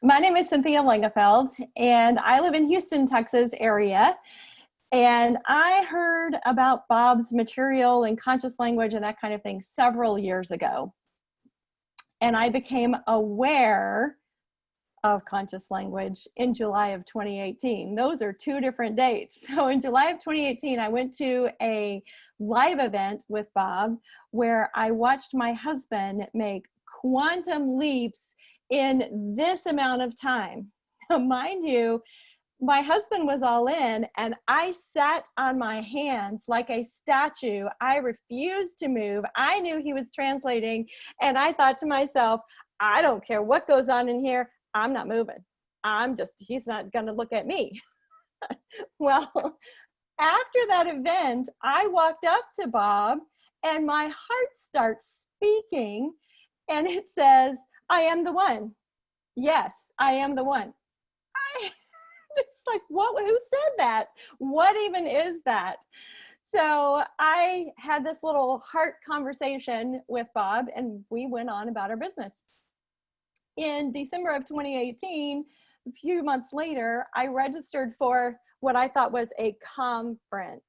My name is Cynthia Langefeld, and I live in Houston, Texas area. And I heard about Bob's material and conscious language and that kind of thing several years ago. And I became aware of conscious language in July of 2018. Those are two different dates. So in July of 2018, I went to a live event with Bob where I watched my husband make quantum leaps in this amount of time. Mind you, my husband was all in and I sat on my hands like a statue. I refused to move. I knew he was translating and I thought to myself, I don't care what goes on in here. I'm not moving. He's not going to look at me. Well, after that event, I walked up to Bob and my heart starts speaking and it says, I am the one. Yes, I am the one. It's like, what? Who said that? What even is that? So I had this little heart conversation with Bob and we went on about our business. In December of 2018, a few months later, I registered for what I thought was a conference.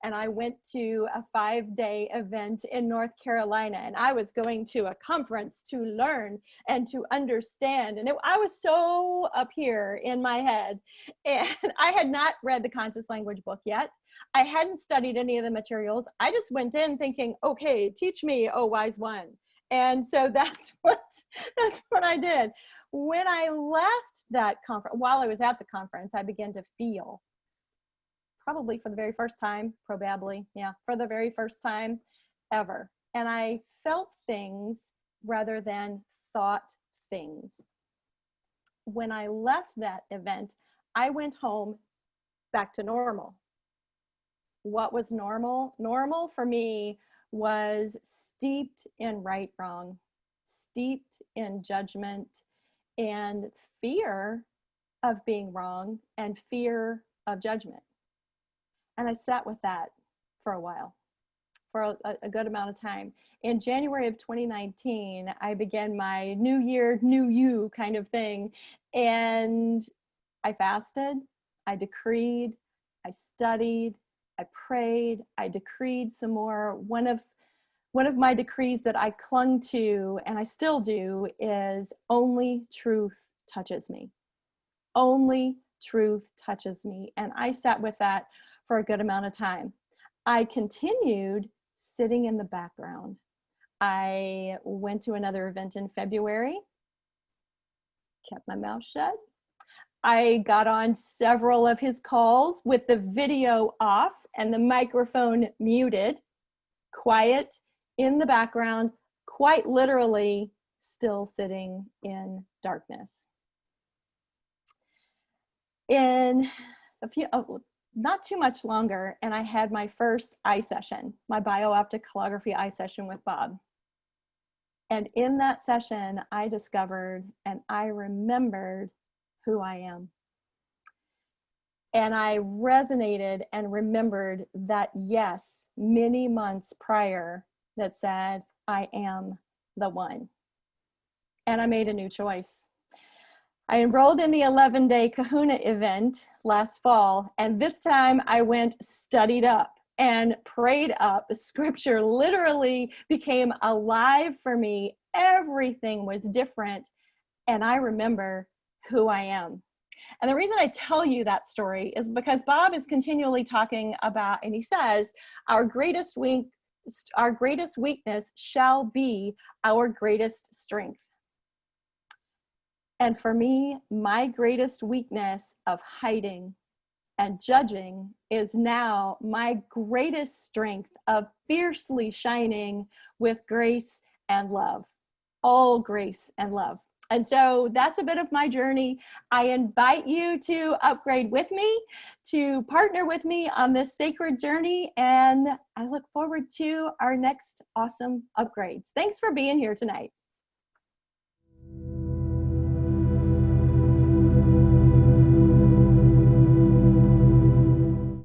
And I went to a 5-day event in North Carolina, and I was going to a conference to learn and to understand. And I was so up here in my head, and I had not read the Conscious Language book yet. I hadn't studied any of the materials. I just went in thinking, okay, teach me, oh wise one. And so that's what I did. When I left that conference, while I was at the conference, I began to feel, probably for the very first time, for the very first time ever. And I felt things rather than thought things. When I left that event, I went home back to normal. What was normal? Normal for me was steeped in right, wrong, steeped in judgment and fear of being wrong and fear of judgment. And I sat with that for a while, for a good amount of time. In January of 2019, I began my new year, new you kind of thing. And I fasted, I decreed, I studied, I prayed, I decreed some more. One of my decrees that I clung to, and I still do, is only truth touches me. Only truth touches me. And I sat with that for a good amount of time. I continued sitting in the background. I went to another event in February, kept my mouth shut. I got on several of his calls with the video off and the microphone muted, quiet in the background, quite literally still sitting in darkness. In not too much longer, and I had my first eye session, my biooptic holography eye session with Bob. And in that session, I discovered and I remembered who I am. And I resonated and remembered that yes, many months prior, that said, I am the one. And I made a new choice. I enrolled in the 11-day Kahuna event last fall, and this time I went studied up and prayed up. The scripture literally became alive for me. Everything was different, and I remember who I am. And the reason I tell you that story is because Bob is continually talking about, and he says, our greatest weakness shall be our greatest strength. And for me, my greatest weakness of hiding and judging is now my greatest strength of fiercely shining with grace and love, all grace and love. And so that's a bit of my journey. I invite you to upgrade with me, to partner with me on this sacred journey, and I look forward to our next awesome upgrades. Thanks for being here tonight.